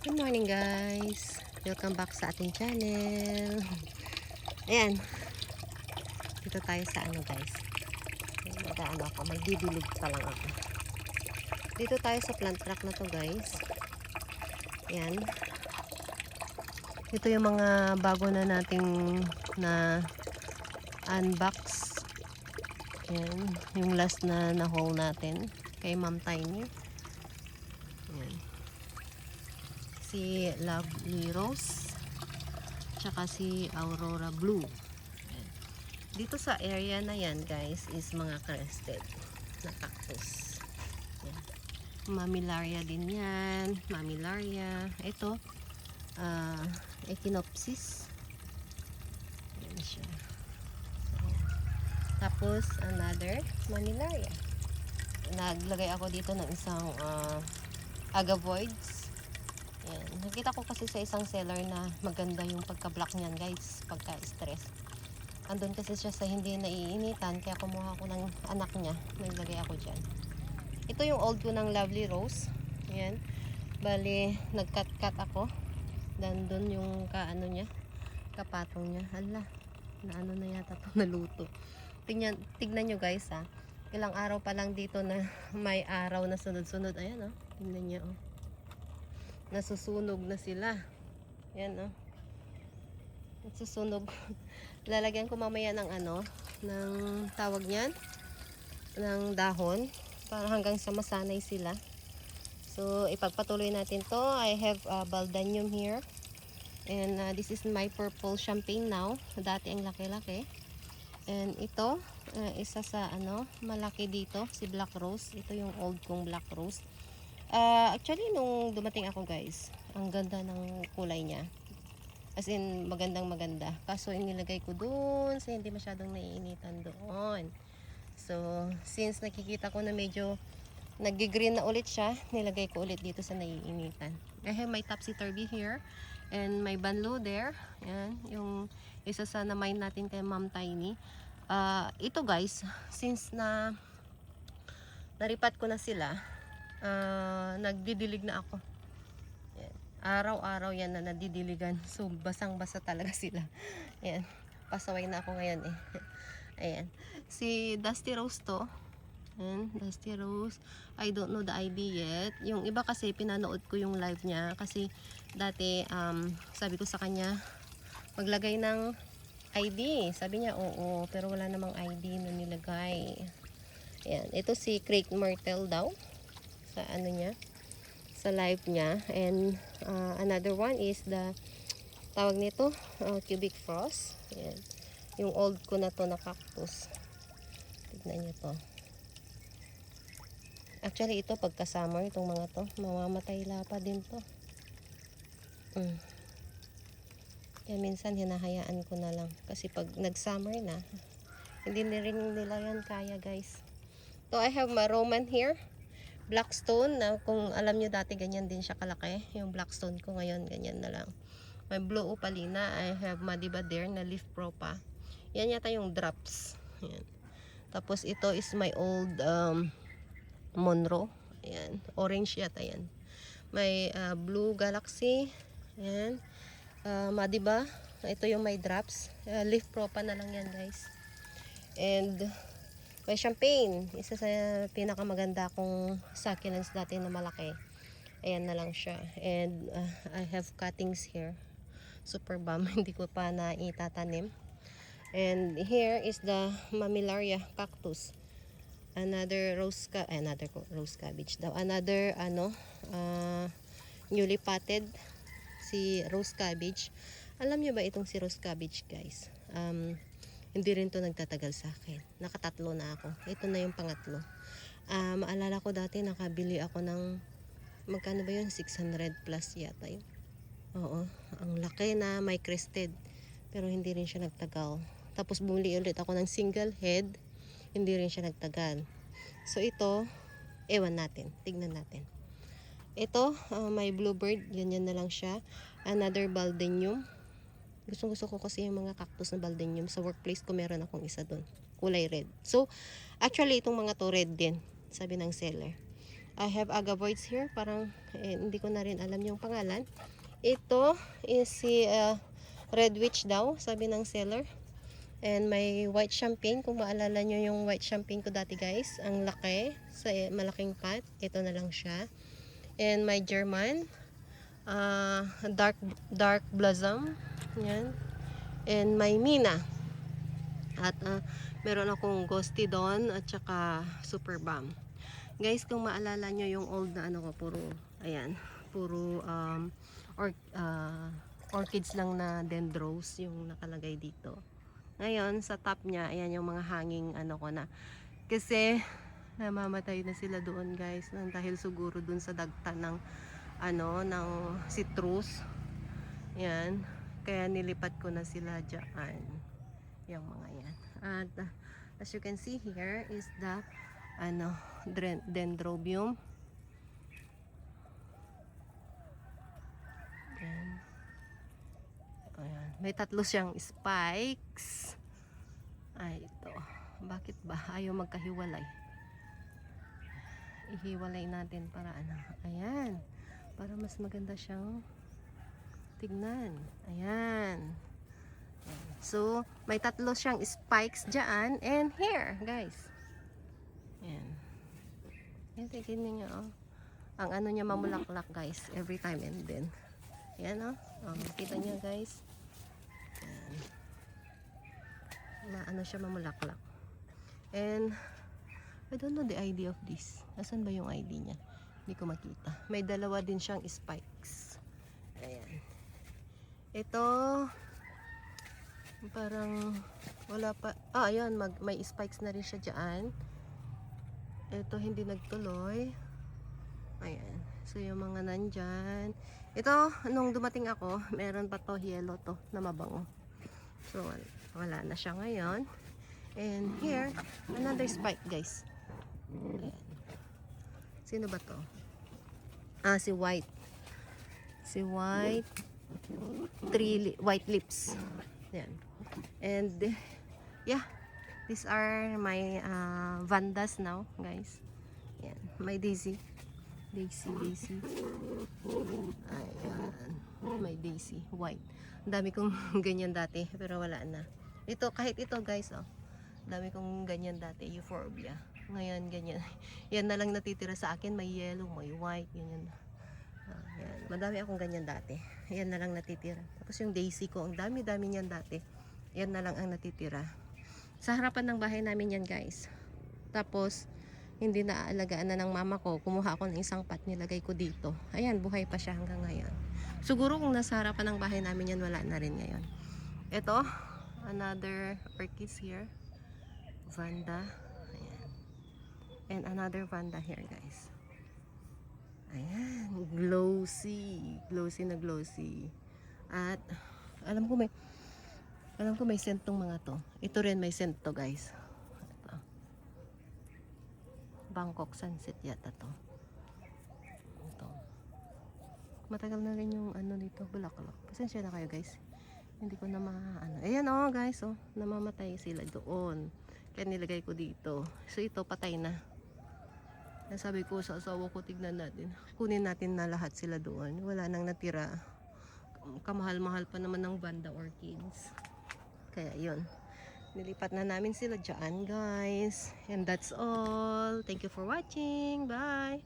Good morning guys, welcome back sa ating channel. Ayan, dito tayo sa ano guys, nag-ano ako, magdidilig pa lang ako. Dito tayo sa plant rack na to guys. Ayan, ito yung mga bago na nating na unbox. Ayan, yung last na na-haul natin kay Ma'am Tiny. Ayan, si Lovely Rose tsaka si Aurora Blue. Ayan. Dito sa area na yan guys is mga crested na cactus. Ayan. Mamillaria din yan, Mamillaria. Ito Echinopsis. Ayan siya. So, tapos another Mamillaria. Naglagay ako dito ng isang agavoids. Ayan. Nakita ko kasi sa isang seller na maganda yung pagka-black niyan guys, pagka-stress. Andun kasi siya sa hindi naiinitan, kaya kumuha ko ng anak niya. Naglagay ako dyan. Ito yung old ko ng Lovely Rose. Ayan. Bali, nag-cut-cut ako. Nandun yung kaano niya, kapatong niya. Hala, naano na yata ito, naluto. Tignan nyo guys ha. Ilang araw pa lang dito na may araw na sunod-sunod. Ayan oh, tignan nyo oh. Nasusunog na sila. Yan oh. Nasusunog. Lalagyan ko mamaya ng ano, ng tawag niyan, ng dahon para hanggang sa masanay sila. So ipagpatuloy natin to. I have baldanium here. And this is my purple champagne now. Dati ang laki-laki. And ito, isa sa ano, malaki dito, si Black Rose. Ito yung old kong Black Rose. Actually, nung dumating ako guys, ang ganda ng kulay niya. As in, magandang maganda. Kaso inilagay ko doon, so hindi masyadong naiinitan doon. So, since nakikita ko na medyo nag-green na ulit siya, nilagay ko ulit dito sa naiinitan. I have my topsy-turvy here. And my banlo there. Yan, yung isa sa na-mine natin kay Ma'am Tiny. Ito guys, since na naripat ko na sila, nagdidilig na ako. Yan. Araw-araw yan na nadidiligan. So basang-basa talaga sila. Yan. Pasaway na ako ngayon eh. Ayan. Si Dusty Rose to. Ayan, Dusty Rose. I don't know the ID yet. Yung iba kasi pinanood ko yung live niya. Kasi dati sabi ko sa kanya maglagay ng ID. Sabi niya oo. Pero wala namang ID na nilagay. Ayan. Ito si Craig Myrtle daw. Sa ano niya. Sa live niya. And another one is the tawag nito cubic frost. Ayan. Yung old ko na to na cactus. Tignan niyo to. Actually, ito pagka-summer, itong mga to, mamamatay lapa din to. Kaya minsan, hinahayaan ko na lang. Kasi pag nag-summer na, hindi na rin nila yan kaya, guys. So, I have my Roman here. Blackstone, na kung alam nyo dati, ganyan din siya kalaki. Yung Blackstone ko ngayon, ganyan na lang. May Blue Opalina. I have Madiba there na Leaf Pro pa. Yan yata yung drops. Yan. Tapos, ito is my old Monroe. Ayan. Orange yata yan. May Blue Galaxy. Ayan. Madiba. Ito yung may drops. Leaf Pro pa na lang yan guys. And may Champagne. Isa sa pinakamaganda kong succulents dati na malaki. Ayan na lang siya. And I have cuttings here. Super bum. Hindi ko pa na itatanim. And here is the Mamillaria cactus. Another rose cabbage daw. Another newly potted si rose cabbage. Alam niyo ba itong si rose cabbage guys? Hindi rin to nagtatagal sa akin. Nakatatlo na ako. Ito na yung pangatlo. Maalala ko dati nakabili ako ng magkano ba yun? 600 plus yata yun. Oo. Ang laki na may crested. Pero hindi rin siya nagtagal. Tapos bumili ulit ako ng single head. Hindi rin siya nagtagal. So ito, ewan natin. Tignan natin. Ito, may bluebird. Ganyan na lang siya. Another baldenium. Gusto ko kasi yung mga cactus na baldenium. Sa workplace ko meron akong isa doon. Kulay red. So, actually itong mga to red din. Sabi ng seller. I have agavoids here. Parang hindi ko na rin alam yung pangalan. Ito is si Red Witch daw, sabi ng seller. And may white champagne. Kung maalala nyo yung white champagne ko dati guys. Ang laki. Sa malaking pot. Ito na lang siya. And my German. Dark blossom. Yan. And may Mina. At meron akong ghosty doon. At saka super bomb. Guys, kung maalala nyo yung old na ano ko. Puro, ayan. Puro orchids lang na dendros yung nakalagay dito. Ngayon, sa top niya, ayan yung mga hanging ano ko na. Kasi, namamatay na sila doon guys. Dahil siguro doon sa dagta ng, ano, ng citrus. Yan. Kaya nilipat ko na sila dyan. Yung mga yan. At, as you can see here is the, ano, dendrobium. Yan. Ayan. May tatlo siyang spikes. Ay, ito. Bakit ba? Ayaw magkahiwalay. Ihiwalay natin para ano. Ayan. Para mas maganda siyang tignan. Ayan. So, may tatlo siyang spikes dyan. And here, guys. Ayan. Ayan, tignan niyo, oh. Ang ano niya mamulaklak, guys. Every time and then. Ayan, oh. Kita niyo, guys. Ano siya mamulaklak. And I don't know the ID of this. Nasaan ba yung ID niya? Hindi ko makita. May dalawa din siyang spikes. Ayan. Ito parang wala pa. Ayan, may spikes na rin siya dyan. Ito hindi nagtuloy. Ayan. So yung mga nandyan. Ito, nung dumating ako, meron pa to yellow to na mabango. So wala na siya ngayon. And here, another spike guys. Ayan. Sino ba to? Si White. Si White. White lips. Ayan. And yeah, these are my vandas now guys. Ayan. My daisy. Daisy. Ayan. My daisy. White. Ang dami kong ganyan dati. Pero wala na. Ito, kahit ito guys, oh. Dami kong ganyan dati, euphorbia. Ngayon, ganyan. Yan na lang natitira sa akin. May yellow, may white, ganyan. Yan. Madami akong ganyan dati. Yan na lang natitira. Tapos yung daisy ko, ang dami-dami niyan dati. Yan na lang ang natitira. Sa harapan ng bahay namin yan guys. Tapos, hindi na aalagaan na ng mama ko. Kumuha ako ng isang pot, nilagay ko dito. Ayan, buhay pa siya hanggang ngayon. Siguro kung nasa harapan ng bahay namin yan, wala na rin ngayon. Ito, another orchids here. Vanda. Ayan. And another Vanda here guys. Ayan. Glossy. Glossy na glossy. At alam ko may scent tong mga to. Ito rin may scent to guys. Ito. Bangkok sunset yata to. Ito. Matagal na rin yung ano dito. Bulaklak. Pasensya na kayo guys. Hindi ko na ano. Ayan oh guys oh. Namamatay sila doon. Kaya nilagay ko dito. So ito patay na. Sabi ko sa asawa ko, tignan natin. Kunin natin na lahat sila doon. Wala nang natira. Kamahal-mahal pa naman ng Vanda orchids. Kaya yun. Nilipat na namin sila dyan guys. And that's all. Thank you for watching. Bye!